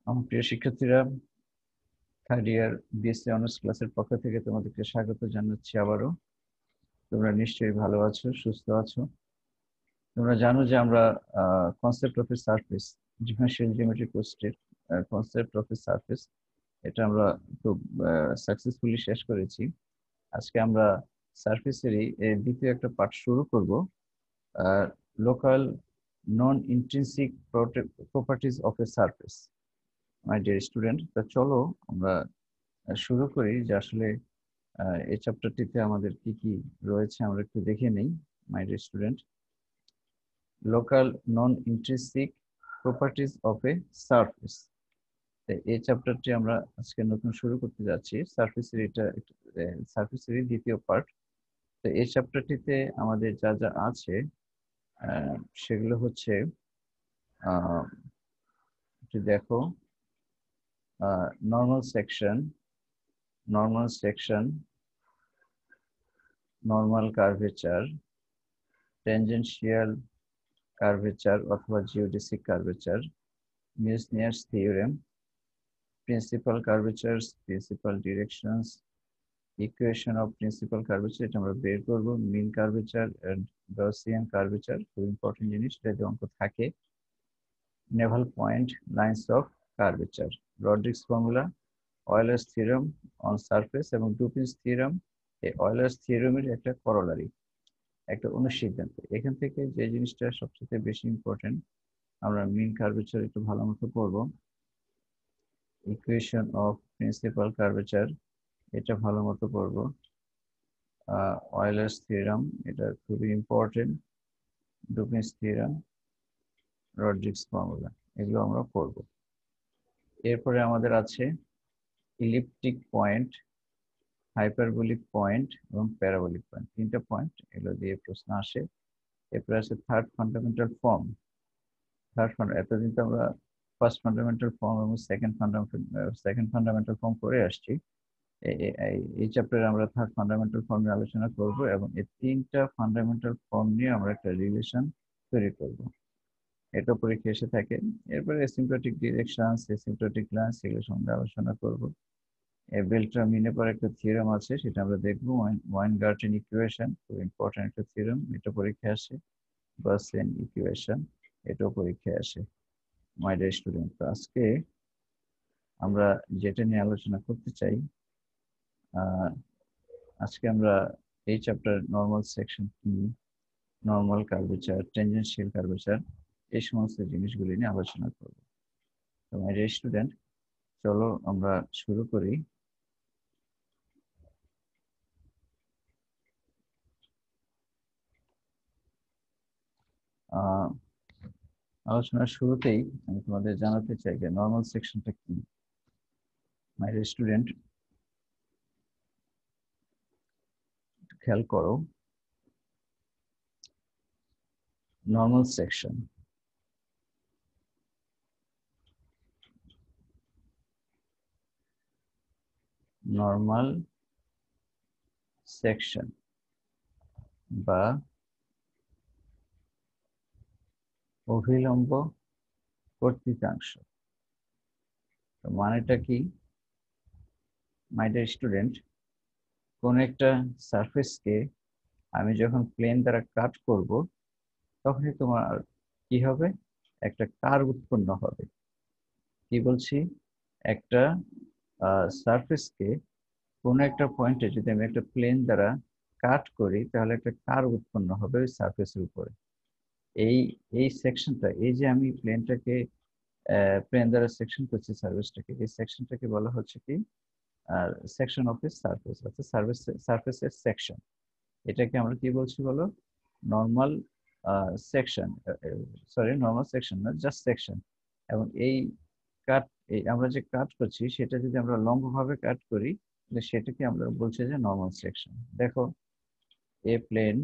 আমার প্রিয় শিক্ষার্থীরা, থার্ড ইয়ার বিএসসি অনার্স ক্লাসের পক্ষ থেকে তোমাদেরকে স্বাগত জানাচ্ছি আবারও। তোমরা নিশ্চয়ই ভালো আছো, সুস্থ আছো। তোমরা জানো যে আমরা concept of A surface, differential geometry কোর্সের কনসেপ্ট অফ এ সারফেস, এটা আমরা খুব সাকসেসফুলি শেষ করেছি। আজকে আমরা সারফেসেরই দ্বিতীয় একটা পার্ট শুরু করব, local non intrinsic properties of A surface. My dear student, তা চলো আমরা শুরু করি যে আসলে এই চ্যাপ্টারটিতে আমাদের কি কি রয়েছে আমরা একটু দেখে নেই। My dear student, local non intrinsic properties of A surface, এই চ্যাপ্টারটি আমরা আজকে নতুন শুরু করতে যাচ্ছি। সারফেসের এটা সারফেসেরই দ্বিতীয় পার্ট। তো এই চ্যাপ্টারটিতে আমাদের যা যা আছে সেগুলো হচ্ছে, একটু দেখো, normal section, normal curvature, tangential curvature অথবা geodesic curvature, Meusnier's theorem, principal curvatures, principal directions, equation of principal curvature, এটা আমরা বের করব, mean curvature and Gaussian curvature, খুব ইম্পর্টেন্ট জিনিস, এটা অঙ্ক থাকে, নেভাল point, lines of curvature, Rodrigues formula, Euler's theorem on surface এবং ডুপিন্স থিওরেম। এই অয়েলার্স থিওরেমের একটা করোলারি, একটা অনুসিদ্ধান্ত। এখান থেকে যে জিনিসটা সবচেয়ে বেশি ইম্পর্টেন্ট, আমরা মিন কার্ভেচার একটু ভালো মতো পড়বো, ইকুয়েশন অফ প্রিন্সিপাল কার্ভেচার এটা ভালো মতো পড়বো, অয়েলার্স থিওরেম এটা খুবই ইম্পর্টেন্ট, ডুপিন্স থিওরেম, রড্রিক্স ফর্মুলা, এগুলো আমরা পড়বো। এরপরে আমাদের আছে ইলিপ্টিক পয়েন্ট, হাইপারবোলিক পয়েন্ট এবং প্যারাবোলিক পয়েন্ট, তিনটা পয়েন্ট, এগুলো দিয়ে প্রশ্ন আসে। এরপরে আছে থার্ড ফান্ডামেন্টাল ফর্ম। এতদিন তো আমরা ফার্স্ট ফান্ডামেন্টাল ফর্ম এবং সেকেন্ড ফান্ডামেন্টাল ফর্ম করে আসছি। এই চ্যাপ্টারে আমরা থার্ড ফান্ডামেন্টাল ফর্ম নিয়ে আলোচনা করব এবং এই তিনটা ফান্ডামেন্টাল ফর্ম নিয়ে আমরা একটা রিলেশন তৈরি করব। এটা পরীক্ষা এসে থাকে। এরপরে এসিম্পটোটিক ডিরেকশন, এসিম্পটোটিক লাইনস, এগুলো সম্বন্ধে আলোচনা করব। বেলট্রামিনের পর একটা থিওরেম আছে, সেটা আমরা দেখবো, ওয়াইনগার্টেন ইকুয়েশন, খুব ইম্পর্টেন্ট একটা থিওরেম, এটা পরীক্ষায় আসে। গাউসিয়ান ইকুয়েশন, এটাও পরীক্ষায় আসে। মাই ডিয়ার স্টুডেন্ট, তো আজকে আমরা যেটা নিয়ে আলোচনা করতে চাই, আজকে আমরা এই চ্যাপ্টার নর্মাল সেকশন কি, নর্মাল কার্ভেচার, টেনজেন্সিয়াল কার্ভেচার, এই সমস্ত জিনিসগুলি নিয়ে আলোচনা করব। তো মাই ডিয়ার স্টুডেন্ট, চলো আমরা শুরু করি। আলোচনার শুরুতেই আমি তোমাদের জানাতে চাই যে নর্মাল সেকশনটা কি। মাই ডিয়ার স্টুডেন্ট, খেয়াল করো, নর্মাল সেকশন, নর্মাল সেকশন বা অভিলম্ব কর্তৃতাংশ, মানেটা কি? মাই ডিয়ার স্টুডেন্ট, কোন একটা সারফেসকে আমি যখন প্লেন দ্বারা কাট করব, তখনই তোমার কি হবে? একটা কার্ভ উৎপন্ন হবে। কি বলছি? একটা সারফেসকে কোনো একটা পয়েন্টে যদি আমি একটা প্লেন দ্বারা কাট করি, তাহলে একটা কার্ভ উৎপন্ন হবে ওই সারফেসের উপরে। এই এই সেকশনটা, এই যে আমি প্লেন দ্বারা সেকশন করছি সারফেসটাকে, এই সেকশনটাকে বলা হচ্ছে কি সেকশন অফ এ সারফেস, অর্থাৎ সারফেসের সেকশন। এটাকে আমরা কি বলছি বলো? Normal section, sorry normal section না, জাস্ট সেকশন। এবং কাট আমরা যে কাট করছি, সেটা যদি আমরা লম্বভাবে কাট করি, তাহলে সেটাকে আমরা বলছি যে নর্মাল সেকশন। দেখো, এ প্লেন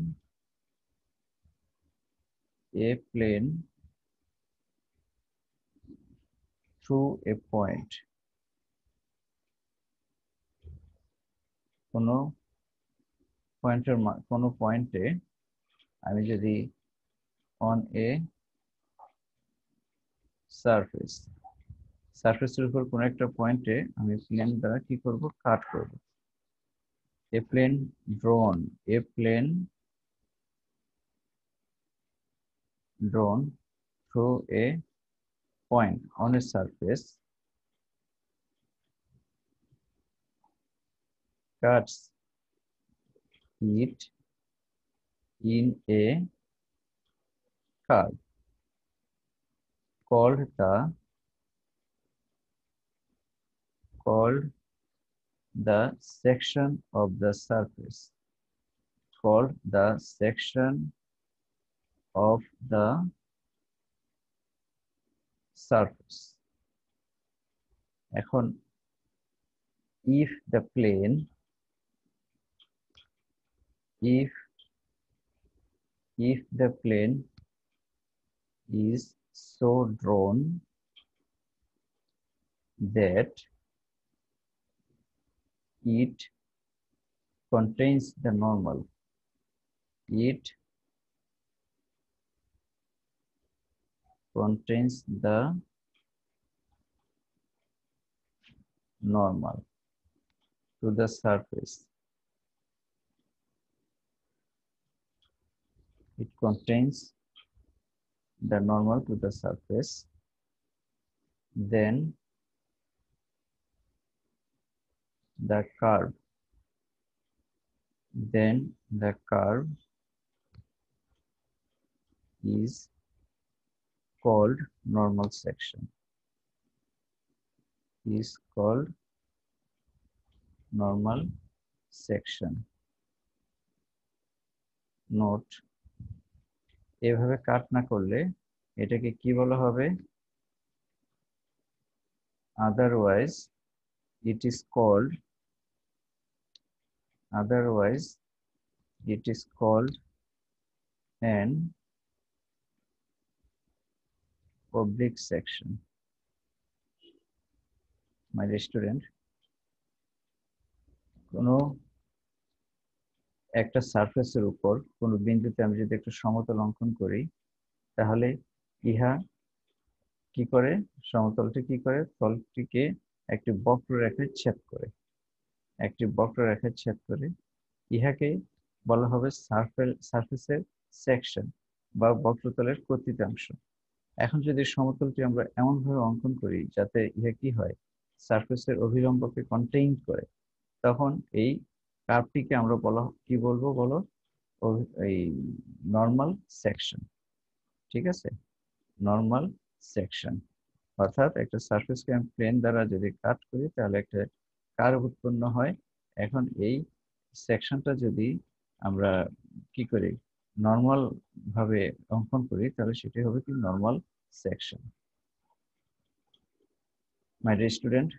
থ্রু এ পয়েন্ট, কোনো কোনো পয়েন্টে আমি যদি অন এ সারফেস সারফেসের উপর কোনো একটা পয়েন্টে আমি প্লেন দ্বারা কি করব, কাট করব। A plane drawn, a plane drawn through a point on a surface cuts it in a curve called the section of the surface, called the section of the surface. এখন if the plane, if the plane is so drawn that it contains the normal, it contains the normal to the surface, it contains the normal to the surface, then the curve is called normal section, is called normal section. Note, এভাবে কাট না করলে এটাকে কি বলা হবে, otherwise it is called an oblique section. My dear student, কোনো একটা সারফেসের উপর কোনো বিন্দুতে আমি যদি একটা সমতল অঙ্কন করি, তাহলে ইহা কি করে, সমতলটি কি করে, তলটিকে একটি বক্ররেখায় ছেদ করে, ইহাকে বলা হবে সারফেসের সেকশন বা বক্রতলের কর্তৃত্বাংশ। এখন যদি সমতলটি আমরা এমন ভাবে অঙ্কন করি যাতে ইহা কি হয়, সারফেসের অভিলম্বকে কন্টেইন করে, তখন এই কার্ভটিকে আমরা কি বলবো বলো, এই নর্মাল সেকশন। ঠিক আছে, নর্মাল সেকশন, অর্থাৎ একটা সারফেসকে আমি প্লেন দ্বারা যদি কাট করি তাহলে একটা কার্ভ উৎপন্ন হয়। এখন এই সেকশনটা যদি আমরা কি করি, নর্মাল ভাবে অঙ্কন করি, তাহলে সেটি হবে কি, normal section. My dear student,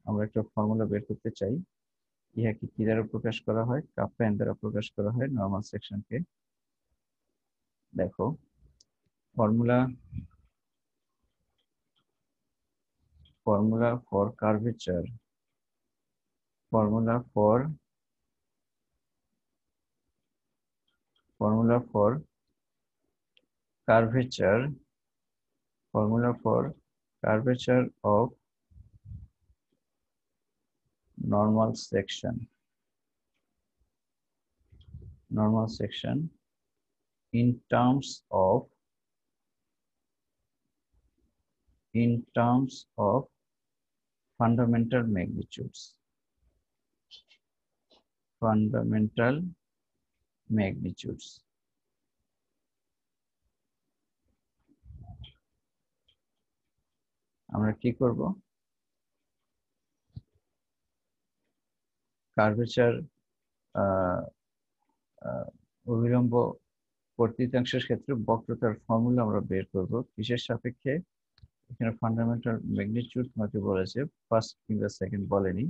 আমরা একটা ফর্মুলা বের করতে চাই। ইহাকে কি দ্বারা প্রকাশ করা হয়, কাপ্পা এন দ্বারা প্রকাশ করা হয় নর্মাল সেকশনকে। দেখো formula for curvature, formula for curvature of normal section in terms of fundamental magnitudes. আমরা কি করব, কার্ভেচার অভিলম্ব কর্তৃত্বাংশের ক্ষেত্রে বক্রতার ফর্মুলা আমরা বের করব কিসের সাপেক্ষে, এখানে ফান্ডামেন্টাল ম্যাগনিটিউড তোমাকে বলেছে, ফার্স্ট কিংবা সেকেন্ড বলেনি,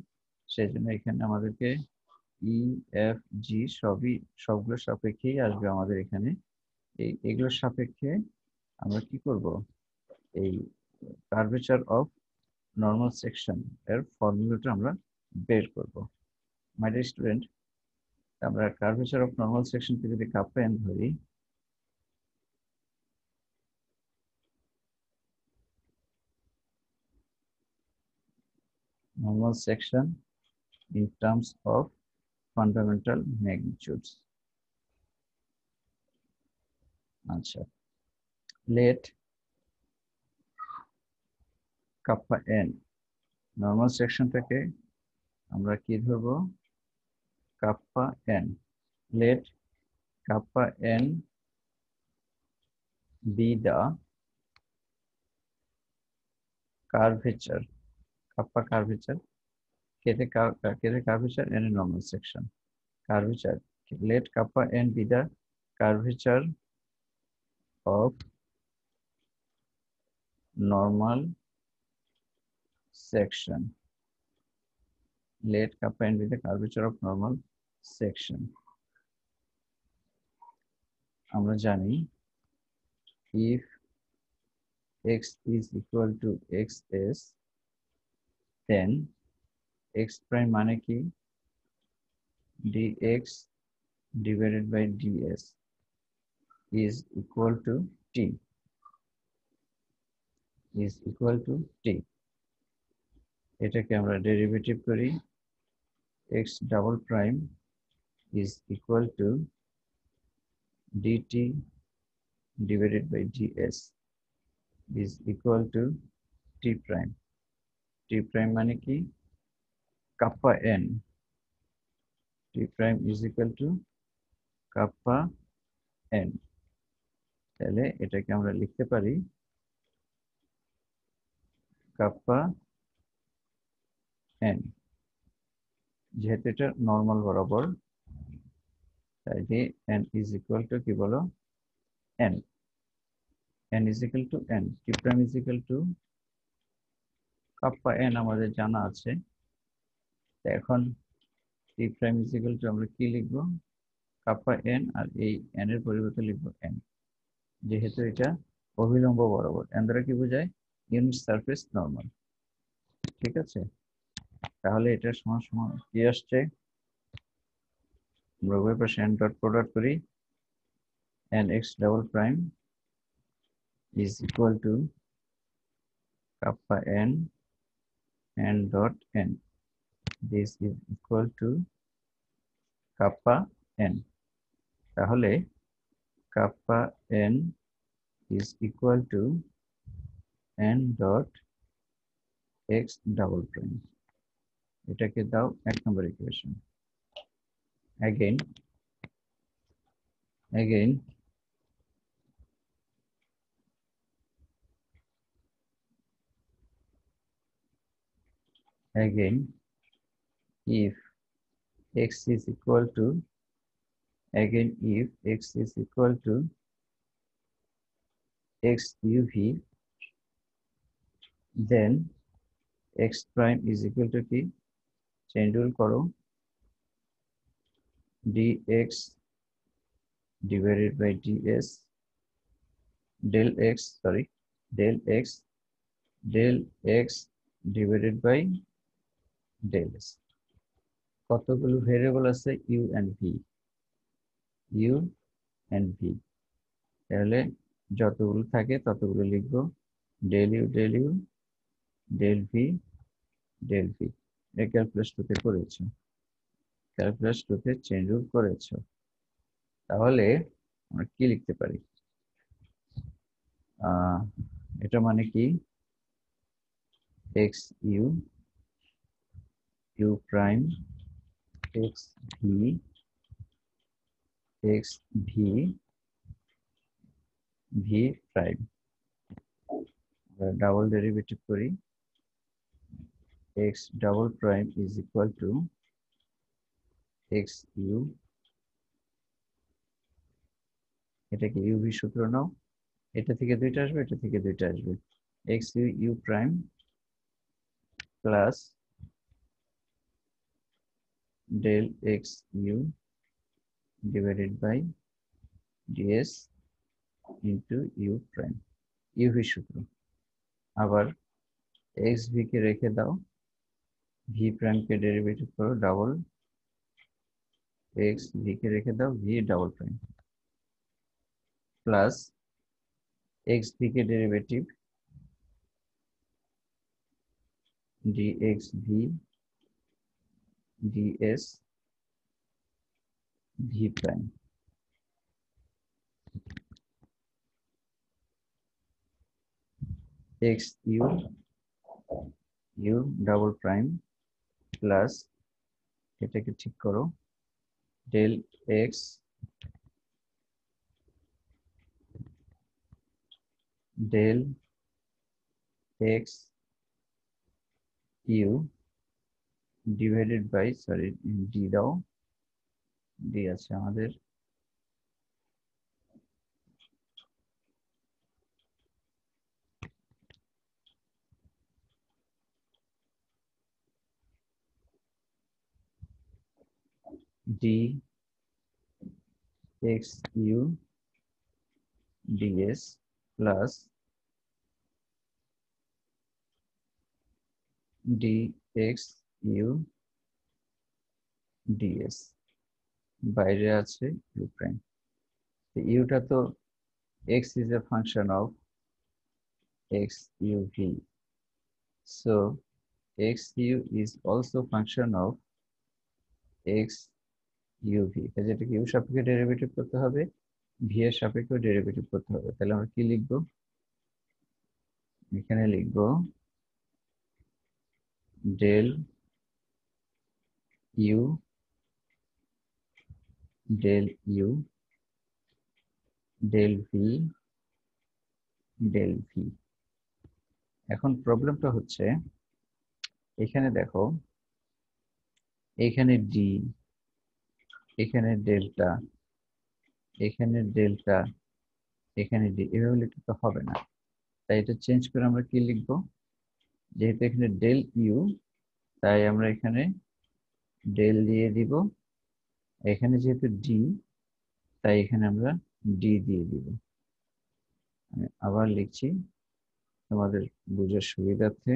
সেই জন্য এখানে আমাদেরকে ই এফ জি সবগুলোর সাপেক্ষেই আসবে আমাদের এখানে। এগুলোর সাপেক্ষে আমরা কি করব, এই কার্ভেচার অফ নর্মাল সেকশন এর ফর্মুলাটা আমরা বের করব। মাই ডিয়ার স্টুডেন্ট, আমরা কার্ভেচার অফ নর্মাল সেকশনকে যদি কাপ্পা এন ধরি, normal section in terms of fundamental magnitudes. আচ্ছা, let kappa n, normal sectionটাকে আমরা কি ধরবো, kappa n. Let kappa n be the curvature, kappa curvature, kete curvature in a normal section, curvature. Let kappa n be the curvature of normal section. Let kappa n be the curvature of normal section. আমরা জানি if x is equal to xs, then x prime মানে কি, dx divided by ds is equal to t, is equal to t. এটাকে আমরা derivative করি, x double prime is equal to dt divided by ds is equal to t prime. T prime মানে কি, kappa n, t prime is equal to kappa n. তাহলে এটাকে আমরা লিখতে পারি kappa n, যেহেতু এটা নর্মাল বরাবর তাই n is equal to কি বলো, n, n is equal to n, t prime is equal to kappa n আমাদের জানা আছে। এখন t prime is equal to আমরা কি লিখবো, kappa n, আর এই n এর পরিবর্তে লিখবো n, যেহেতু এটা অভিলম্ব বরাবর। n দ্বারা কি বোঝায়, ইউনিট সারফেস নরমাল। ঠিক আছে, তাহলে এটা সমান সমান কি আসছে, আমরা উভয় পাশে n ডট প্রোডাক্ট করি, nx double prime is equal to kappa n dot n. This is equal to kappa n. তাহলে kappa n is equal to n dot x double prime. এটাকে দাও 1 নম্বর equation. Again if x is equal to, if x is equal to x uv, then x prime is equal to কি, change rule করো, dx divided by ds del x divided by del s। কতগুলো variable আছে, u and v, তাহলে যতগুলো থাকে ততগুলো লিখবো, del u del v এই calculate করতে করেছো, ক্যালকুলেট করতে চেঞ্জ রুল করেছো। তাহলে আমরা কি লিখতে পারি, এটা মানে কি, x u prime x v prime, double derivative করি, x double prime is equal to x u, এটা কি uv সূত্র নাও, এটা থেকে দুইটা আসবে, এটা থেকে দুইটা আসবে, x u prime plus del x u divided by ds into u prime, uv সূত্র। আবার x v কে রেখে দাও, v prime কে ডেরিভেটিভ করো, ডাবল x v কে রেখে দাও, v double prime plus x v কে derivative dxv ds v prime x u double prime plus এটাকে ঠিক করো del x del x u divided by sorry d দাও ডি আছে আমাদের d x u ds plus d x u ds বাইরে আছে u prime ইউটা তো x is a function of X U v so x U is also function of X U V যেটাকে U সাপেক্ষে derivative করতে হবে V এর সাপেক্ষে ডেরিভেটিভ করতে হবে তাহলে আমরা কি লিখবো এখানে লিখবো del U del U del V del V এখন প্রবলেমটা হচ্ছে এখানে দেখো এখানে ডি এখানে ডেল্টা এখানে ডেল্টা এখানে ডি এভাবে লিখতে তো হবে না তাই এটা চেঞ্জ করে আমরা কি লিখবো যেহেতু এখানে ডেল ইউ তাই আমরা এখানে ডেল দিয়ে দিব এখানে যেহেতু ডি তাই এখানে আমরা ডি দিয়ে দিব আমি আবার লিখছি তোমাদের বুঝার সুবিধার্থে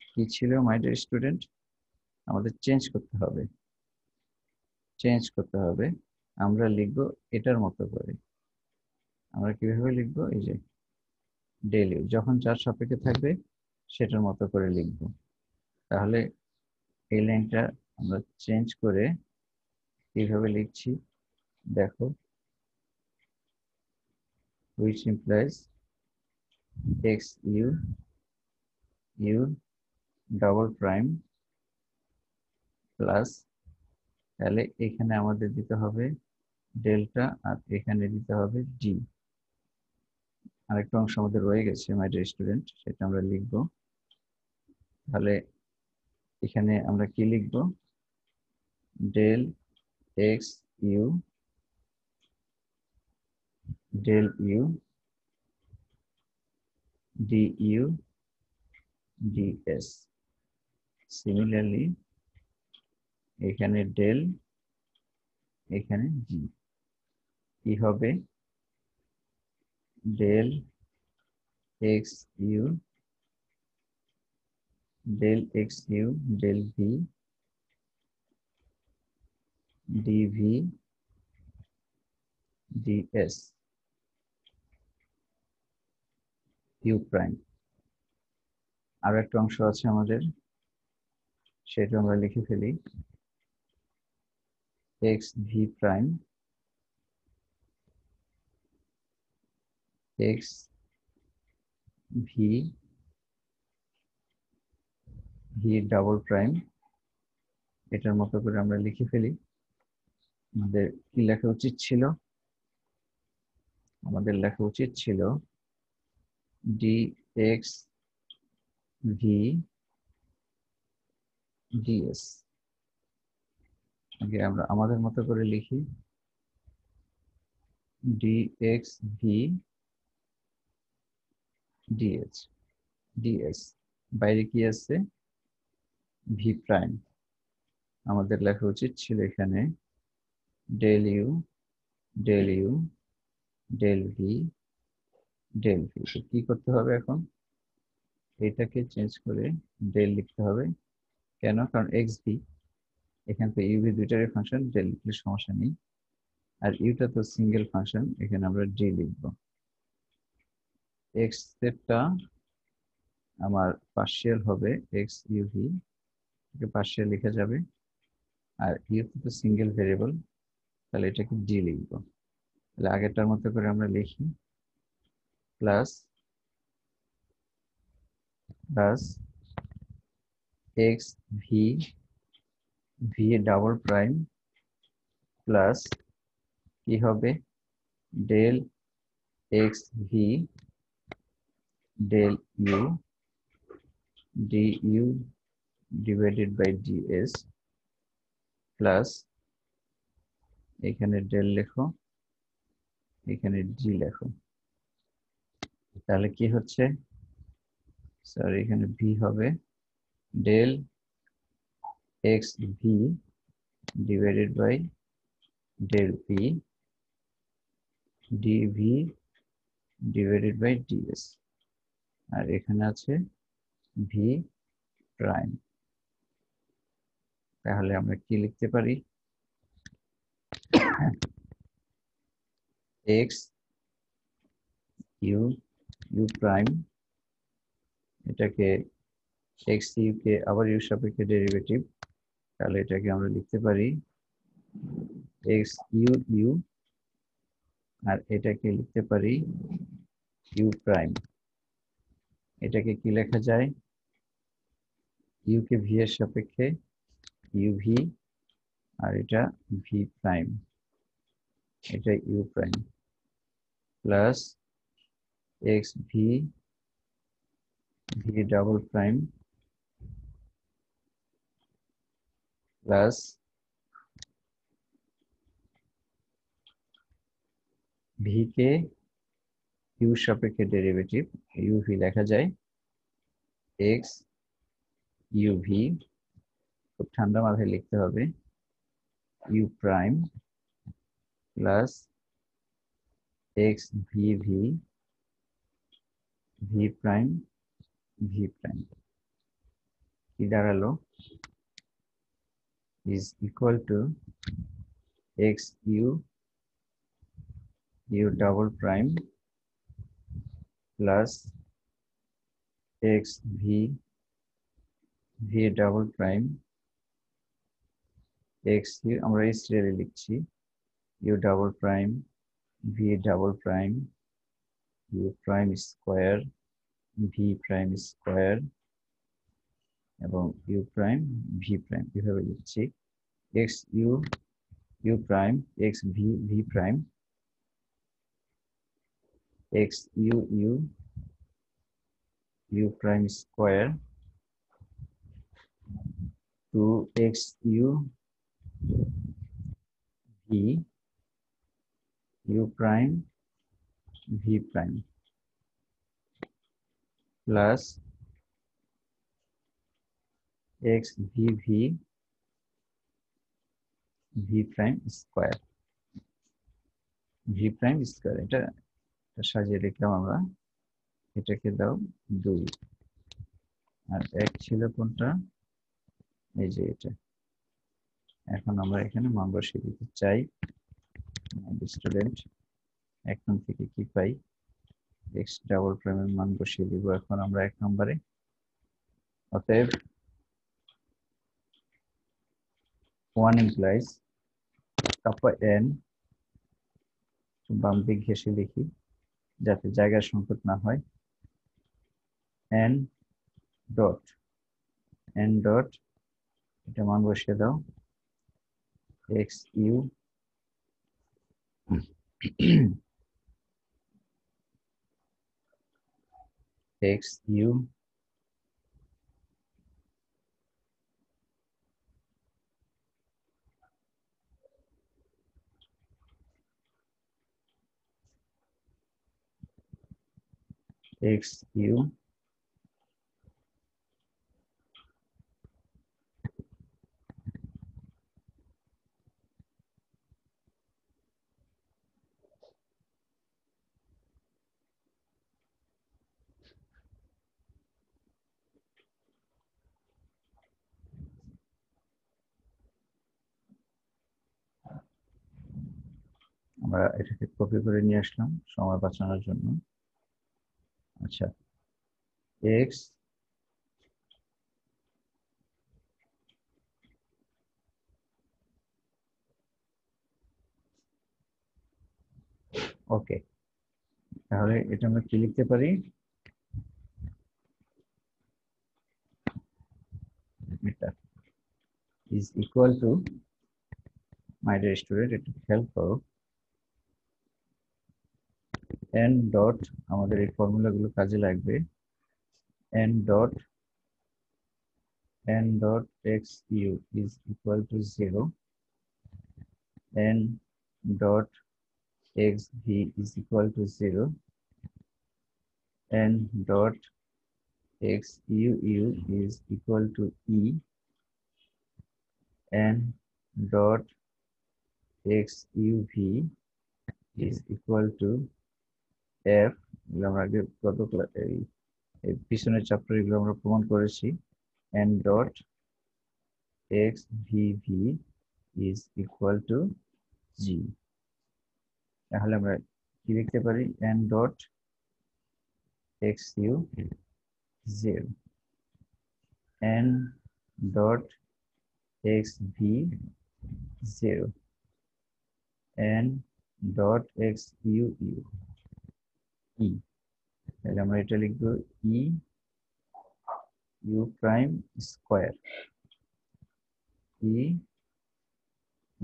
কি ছিল মাই ডিয়ার স্টুডেন্ট আমাদের চেঞ্জ করতে হবে আমরা লিখবো এটার মতো করে আমরা কিভাবে লিখবো এই যে ডেল ইউ যখন যার সাপেক্ষে থাকবে সেটার মতো করে লিখবো তাহলে এই লাইনটা আমরা চেঞ্জ করে কিভাবে লিখছি দেখো which implies x u double prime plus তাহলে এখানে আমাদের দিতে হবে ডেল্টা আর এখানে দিতে হবে ডি আরেকটা অংশ আমাদের রয়ে গেছে মাই ডিয়ার স্টুডেন্ট সেটা আমরা লিখব তাহলে এখানে আমরা কি লিখব del X U del U D you DS similarly এখানে ডেল এখানে জি কি হবে del X U del x u del v dv ds u prime আর একটা অংশ আছে আমাদের সেটা আমরা লিখে ফেলি x v prime x v v double prime এটার মতো করে আমরা লিখে ফেলি আমাদের কি লেখা উচিত ছিল আমাদের লেখা উচিত ছিল dx v ds আগে আমরা আমাদের মতো করে লিখি dx v ds বাইরে কি আছে v প্রাইম আমাদের লেখা উচিত ছিল এখানে del U del U del V del V কি করতে হবে এখন এটাকে চেঞ্জ করে ডেল লিখতে হবে কেন কারণ এক্স ভি এখান থেকে ইউভি দুইটারই ফাংশন ডেল লিখলে সমস্যা নেই আর ইউটা তো সিঙ্গেল ফাংশন এখানে আমরা ডি লিখব এক্স এরটা আমার পার্শিয়াল হবে এক্স ইউভি, পার্শিয়াল লেখা যাবে। আর ইউ তো সিঙ্গেল ভেরিয়েবল, তাহলে এটাকে ডি লিখবো। তাহলে আগেরটার মতো করে আমরা লিখি, plus plus X V V double prime plus কি হবে del x V del U D U divided by DS plus এখানে ডেল লেখো, এখানে ডি লেখো। তাহলে কি হচ্ছে, সরি এখানে ভি হবে del x v divided by del p dv divided by ds, আর এখানে আছে ভি প্রাইম। তাহলে আমরা কি লিখতে পারি, এক্স ইউ ইউ প্রাইম, এটাকে এক্স ইউ কে আবার ইউ সাপেক্ষে ডেরিভেটিভ, তাহলে এটাকে আমরা লিখতে পারি এক্স ইউ ইউ, আর এটাকে লিখতে পারি ইউ প্রাইম। এটাকে কি লেখা যায়, ইউ কে ভি এর সাপেক্ষে ইউ ভি, আর এটা ভি প্রাইম, এটা U prime plus X V V double prime plus V কে ইউ সাপেক্ষে ডেরিভেটিভ, ইউ ভি লেখা যায় এক্স ইউ ভি, খুব ঠান্ডা মাথায় লিখতে হবে, you prime plus X V V V prime V prime কি দাঁড়ালো, is equal to x u double prime plus x v double prime x u আমরা এই সিরিয়ালে লিখছি u double prime v double prime u prime square v prime square এবং u prime v prime এভাবে লিখছি, x u prime x v prime x u prime square 2x u v u prime v prime plus x v v prime square v prime square, এটা সাজিয়ে লিখলাম আমরা, এটাকে দাও 2, আর এক ছিল কোনটা, এই যে এটা। এখন আমরা এখানে মান বসিয়ে দিতে চাই, স্টুডেন্ট এখন থেকে কি পাই, x ডাবল প্রাইমের মান বসিয়ে দিব এখন আমরা 1 নম্বরে। অতএব 1 implies kappa n, বাম দিক ঘেঁষে লিখি যাতে জায়গার সংকট না হয়, n ডট এটা মান বসিয়ে দাও x u x u x u আমরা এটাকে কপি করে নিয়ে আসলাম সময় বাঁচানোর জন্য। আচ্ছা x ওকে, তাহলে এটা আমরা কি লিখতে পারি? এটা is equal to, my dear student, একটু খেয়াল করো, n ডট, আমাদের এই ফর্মুলাগুলো কাজে লাগবে, n dot xu is equal to 0, n dot xv is equal to 0, n dot xuu is equal to e, n dot xuv is equal to f। আমরা আগে গত এই পিছনের চ্যাপ্টার এগুলো আমরা প্রমাণ করেছি। n dot xvv is equal to g। তাহলে আমরা কি লিখতে পারি? n dot xu 0, n dot xv 0, n dot xuu e। তাহলে আমরা এটা লিখবো e u prime square, e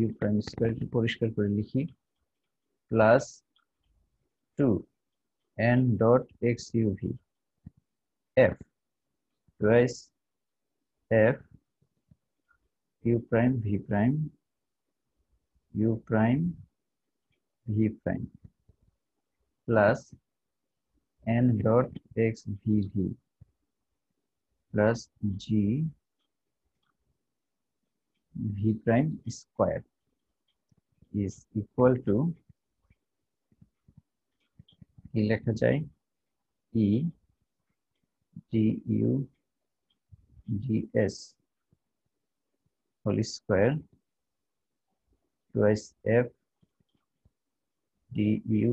u prime square, পরিষ্কার করে লিখি, plus 2 n dot xuv f twice f u prime v prime u prime v prime plus n dot xvv plus g v prime square is equal to, কি লেখা যায়, e du ds whole square twice f du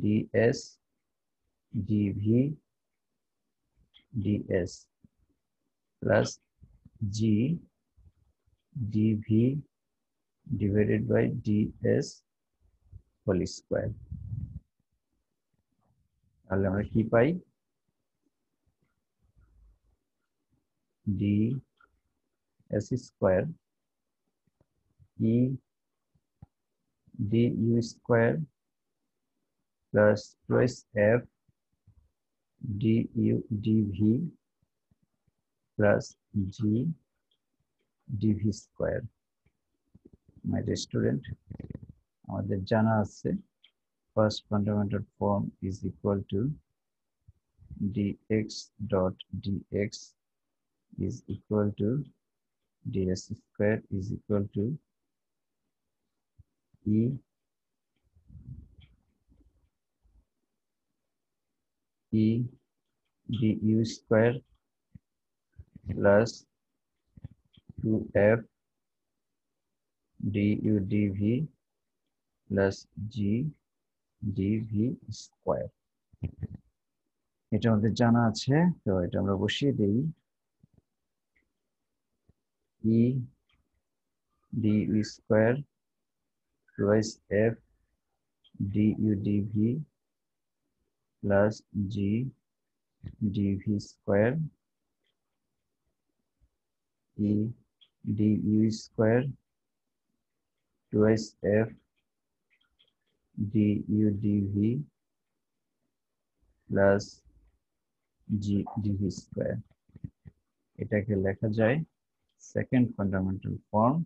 ds dv ds plus g dv divided by ds whole square। তাহলে আমরা কি পাই? ds square e du square plus twice f du dv plus g dv square। My dear student, আমাদের জানা আছে first fundamental form is equal to dx dot dx is equal to ds square is equal to e du square plus 2f du dv plus g dv square। এটা আমাদের জানা আছে, তো এটা আমরা বসিয়ে দেই, e du square twice f du dv plus g dv square, e du square twice f du dv plus g dv square। এটাকে লেখা যায় সেকেন্ড ফান্ডামেন্টাল ফর্ম,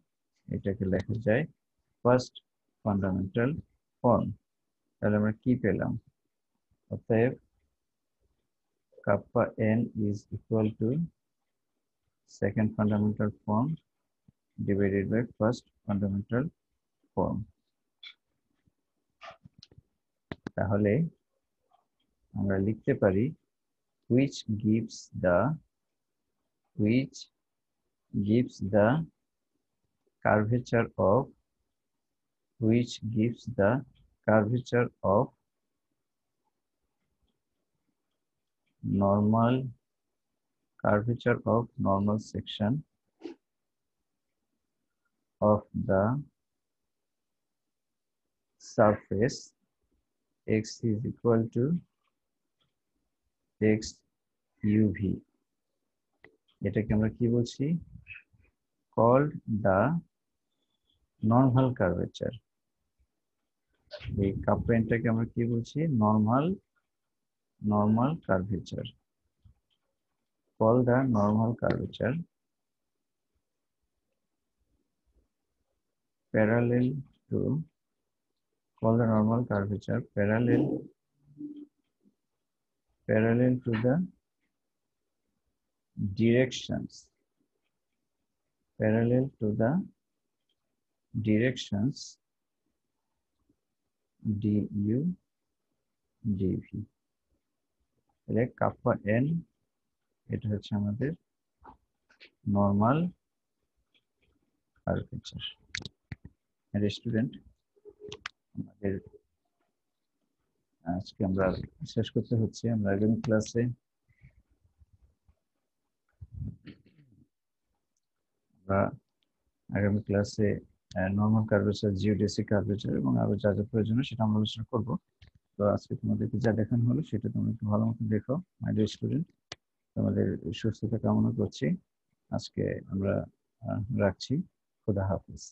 এটাকে লেখা যায় ফার্স্ট ফান্ডামেন্টাল ফর্ম। তাহলে আমরা কি পেলাম? অতএব kappa n is equal to second fundamental form divided by first fundamental form। তাহলে আমরা লিখতে পারি which gives the curvature of normal section of the surface x is equal to x uv, এটাকে আমরা কি বলছি? called the normal curvature। এই cup পেনটাকে আমরা কি বলছি? normal curvature, call the normal curvature parallel to parallel to the directions du dv। তাহলে kappa n এটা হচ্ছে আমাদের নরমাল কার্ভেচার। স্টুডেন্ট, আমাদের আজকে আমরা শেষ করতে হচ্ছে। আমরা আগামী ক্লাসে নরমাল কার্ভেচার, জিওডেসিক কার্ভেচার এবং আরো যা যা প্রয়োজন সেটা আমরা আলোচনা করবো। তো আজকে তোমাদেরকে যা দেখানো হলো সেটা তোমরা একটু ভালো মতো দেখো মাই ডিয়ার স্টুডেন্ট। তোমাদের সুস্থতা কামনা করছি। আজকে আমরা রাখছি। খুদা হাফেজ।